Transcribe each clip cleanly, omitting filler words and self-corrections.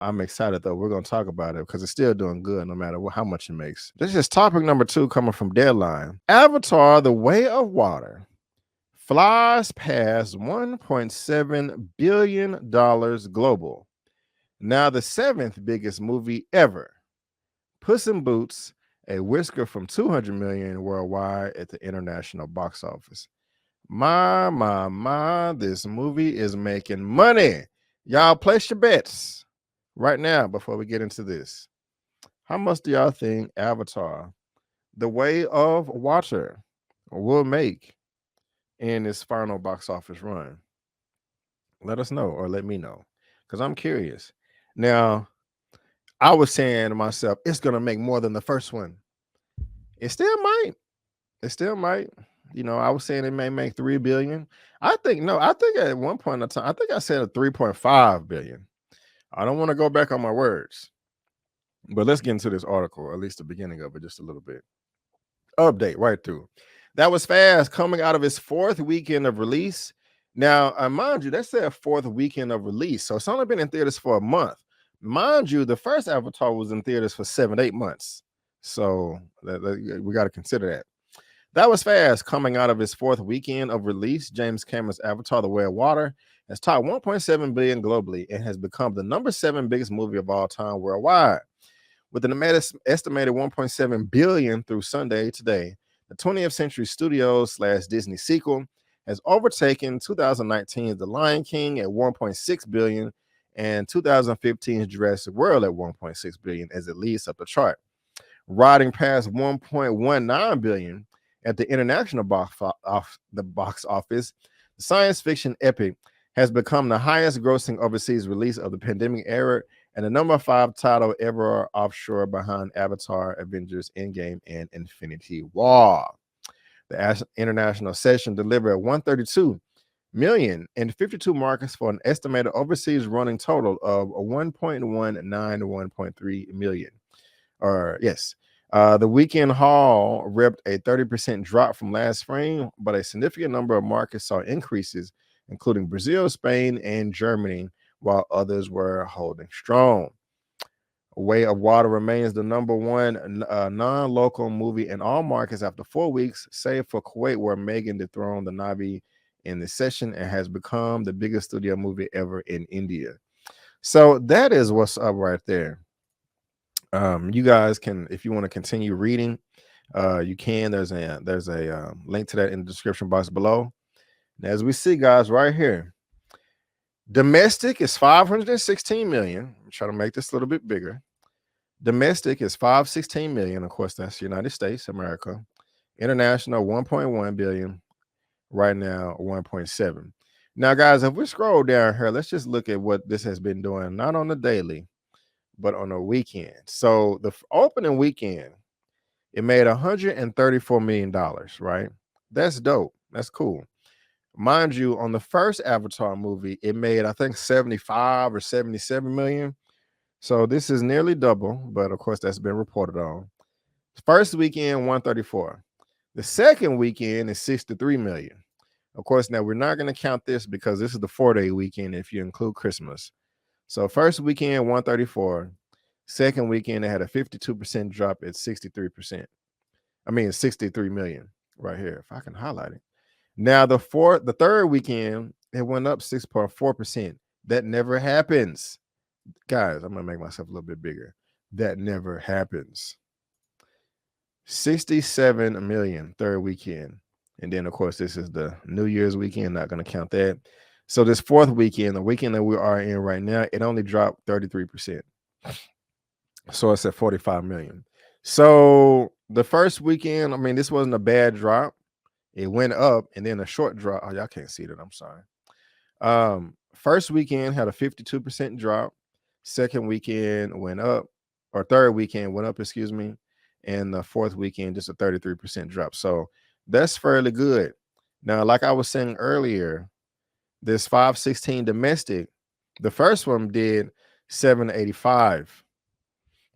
I'm excited though. We're gonna talk about it because it's still doing good no matter how much it makes. This is topic number 2 coming from Deadline. Avatar: The Way of Water flies past $1.7 billion global. Now the 7th biggest movie ever. Puss in Boots, a whisker from 200 million worldwide at the international box office. My, this movie is making money. Y'all place your bets right now before we get into this. How much do y'all think Avatar, The Way of Water, will make in its final box office run? Let us know or let me know because I'm curious. Now, I was saying to myself, it's going to make more than the first one. It still might. It still might. You know, I was saying it may make 3 billion. I think no, I think at one point in time, I think I said a 3.5 billion. I don't want to go back on my words. But let's get into this article, or at least the beginning of it, just a little bit. Update right through. That was fast, coming out of its 4th weekend of release. Now, mind you, that's their 4th weekend of release. So it's only been in theaters for a month. Mind you, the first Avatar was in theaters for 7-8 months. So we got to consider that. That was fast, coming out of its 4th weekend of release. James Cameron's Avatar: The Way of Water has topped 1.7 billion globally and has become the number 7 biggest movie of all time worldwide. With an estimated 1.7 billion through Sunday today, the 20th Century Studios / Disney sequel has overtaken 2019's The Lion King at 1.6 billion and 2015's Jurassic World at 1.6 billion as it leads up the chart. Riding past 1.19 billion at the international box office, the science fiction epic has become the highest grossing overseas release of the pandemic era and the number 5 title ever offshore behind Avatar, Avengers Endgame, and Infinity War. The international session delivered 132 million and 52 markets for an estimated overseas running total of 1.19 to 1.3 million. The weekend haul ripped a 30% drop from last spring, but a significant number of markets saw increases, including Brazil, Spain, and Germany, while others were holding strong. Way of Water remains the number 1 non-local movie in all markets after 4 weeks, save for Kuwait, where M3GAN dethroned the Navi in the session and has become the biggest studio movie ever in India. So that is what's up right there. You guys can, if you want to continue reading, you can. There's a link to that in the description box below. And as we see, guys, right here, domestic is 516 million. I'm trying to make this a little bit bigger. Domestic is 516 million. Of course, that's United States, America. International 1.1 billion. Right now, 1.7. Now, guys, if we scroll down here, let's just look at what this has been doing, not on the daily, but on a weekend. So the opening weekend, it made $134 million, right? That's dope. That's cool. Mind you, on the first Avatar movie, it made, I think, 75 or 77 million. So this is nearly double, but of course, that's been reported on. First weekend, 134. The second weekend is 63 million. Of course, now we're not going to count this because this is the 4-day weekend if you include Christmas. So first weekend, 134. Second weekend, they had a 52% drop at 63%. I mean, 63 million right here. If I can highlight it. Now, the third weekend, it went up 6.4%. That never happens. Guys, I'm going to make myself a little bit bigger. That never happens. 67 million third weekend. And then, of course, this is the New Year's weekend. Not going to count that. So this fourth weekend, the weekend that we are in right now, it only dropped 33%. So it's at 45 million. So the first weekend, I mean, this wasn't a bad drop. It went up and then a short drop. Oh, y'all can't see that. I'm sorry. First weekend had a 52% drop. Second weekend went up, or third weekend went up, excuse me. And the fourth weekend, just a 33% drop. So that's fairly good. Now, like I was saying earlier, this 516 domestic, the first one did 785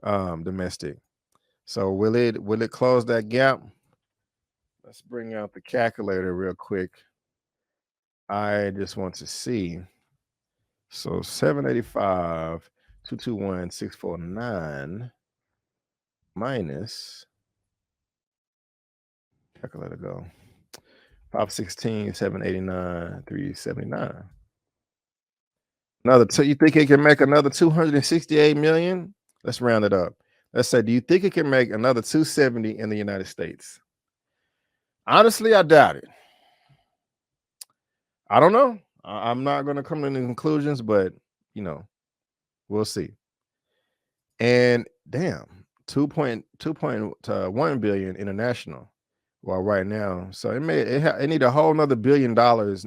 domestic. So will it close that gap? Let's bring out the calculator real quick. I just want to see. So 785 221649 minus, calculator go, 516, 789, 379. Another two. You think it can make another 268 million? Let's round it up. Let's say, do you think it can make another 270 in the United States? Honestly, I doubt it. I don't know. I'm not going to come to any conclusions, but we'll see. And damn, 2.1 billion international. Well, right now, so it need a whole nother $1 billion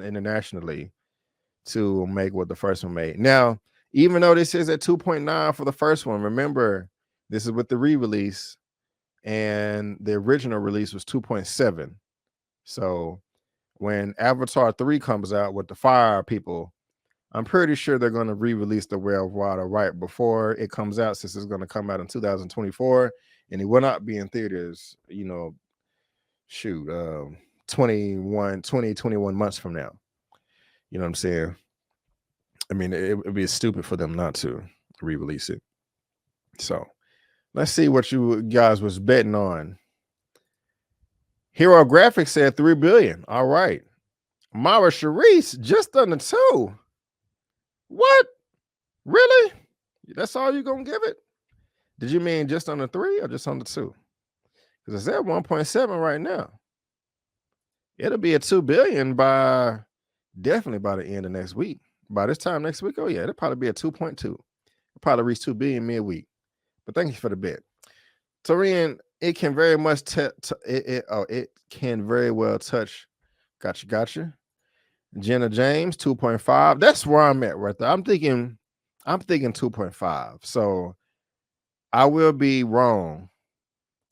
internationally to make what the first one made. Now, even though this is at 2.9 for the first one, remember this is with the re-release, and the original release was 2.7. So when Avatar 3 comes out with the fire people, I'm pretty sure they're going to re-release the Way of Water right before it comes out, since it's going to come out in 2024, and it will not be in theaters, 21 months from now. You know what I'm saying? I mean, it would be stupid for them not to re-release it. So let's see what you guys was betting on. Hero Graphics said 3 billion. All right. Mara Sharice just under 2. What? Really? That's all you're gonna give it? Did you mean just under 3 or just under 2? Because it's at 1.7 right now. It'll be at 2 billion definitely by the end of next week. By this time next week, oh yeah, it'll probably be at 2.2. It'll probably reach 2 billion midweek. But thank you for the bet. Torian, it can very much it can very well touch. Gotcha. Jenna James, 2.5. That's where I'm at right there. I'm thinking 2.5. So I will be wrong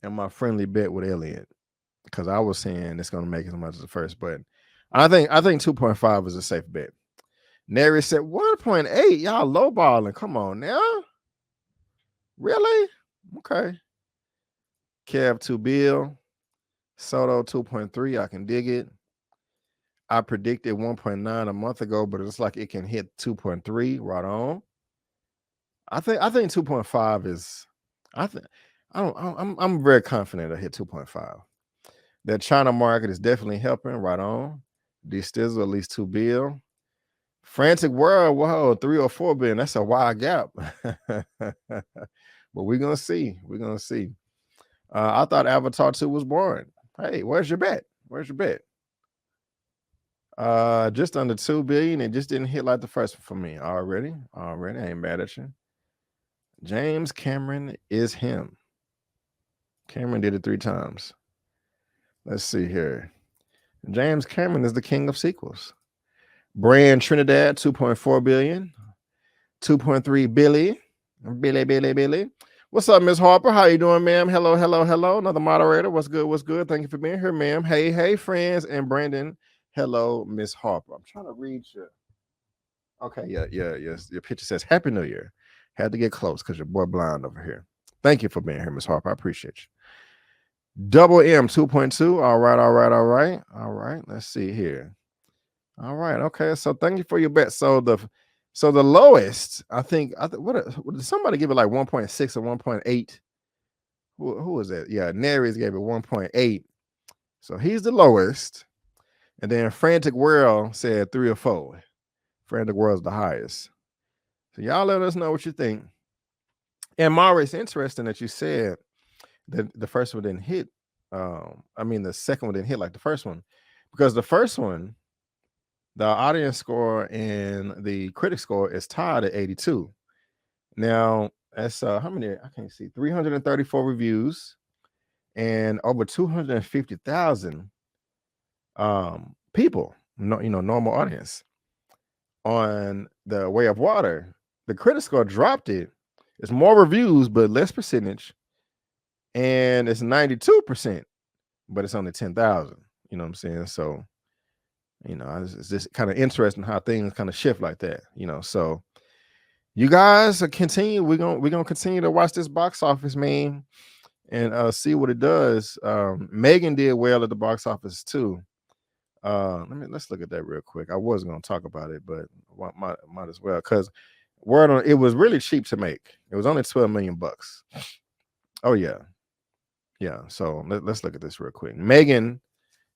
in my friendly bet with Elliot, because I was saying it's going to make as much as the first, but I think 2.5 is a safe bet. Nary said 1.8. Y'all lowballing. Come on now. Really? Okay. Kev 2 bill. Soto 2.3. I can dig it. I predicted 1.9 a month ago, but it's like it can hit 2.3 right on. I think 2.5 is. I'm very confident I hit 2.5. That China market is definitely helping right on. D-Stizzle at least 2 bill. Frantic World, whoa, 3 or 4 billion. That's a wide gap. But we're gonna see. I thought Avatar 2 was boring. Hey, where's your bet? Just under 2 billion. It just didn't hit like the first one for me already. I ain't mad at you. James Cameron is him. Cameron did it 3 times. Let's see here. James Cameron is the king of sequels. Brand Trinidad, 2.4 billion. 2.3 Billy. What's up, Miss Harper? How you doing, ma'am? Hello. Another moderator. What's good? Thank you for being here, ma'am. Hey, friends. And Brandon. Hello, Miss Harper. I'm trying to read you. Okay, yes. Your picture says Happy New Year. Had to get close because your boy blind over here. Thank you for being here, Miss Harper. I appreciate you. Double M 2.2. All right. Let's see here. All right. Okay. So thank you for your bet. So the lowest, I think what did somebody give it, like 1.6 or 1.8? Who was that? Yeah, Neres gave it 1.8. So he's the lowest. And then Frantic World said 3 or 4. Frantic World's the highest. So y'all let us know what you think. And Mara, it's interesting that you said that the first one didn't hit. The second one didn't hit like the first one, because the first one, the audience score and the critic score is tied at 82. Now that's how many? I can't see. 334 reviews and over 250,000 people. Normal audience on the Way of Water. The critic score dropped it. It's more reviews, but less percentage. And it's 92%, but it's only 10,000. You know what I'm saying? So, it's just kind of interesting how things kind of shift like that. So you guys continue. We're gonna continue to watch this box office, man, and see what it does. M3GAN did well at the box office too. Let's look at that real quick. I was gonna talk about it, but might as well, because word on it was really cheap to make. It was only 12 million bucks. Oh yeah. Yeah. So let's look at this real quick. M3GAN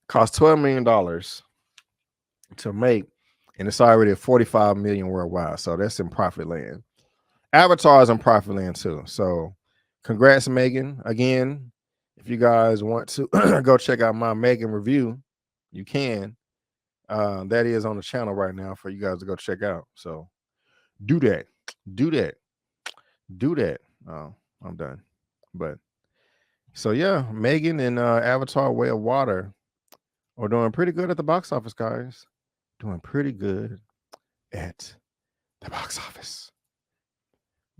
cost $12 million to make, and it's already at 45 million worldwide. So that's in profit land. Avatar is in profit land too. So congrats, M3GAN. Again, if you guys want to go check out my M3GAN review, you can. That is on the channel right now for you guys to go check out. So do that. Do that. Do that. Oh, I'm done. But so yeah, M3GAN and Avatar Way of Water are doing pretty good at the box office, guys. Doing pretty good at the box office.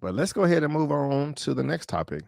But let's go ahead and move on to the next topic.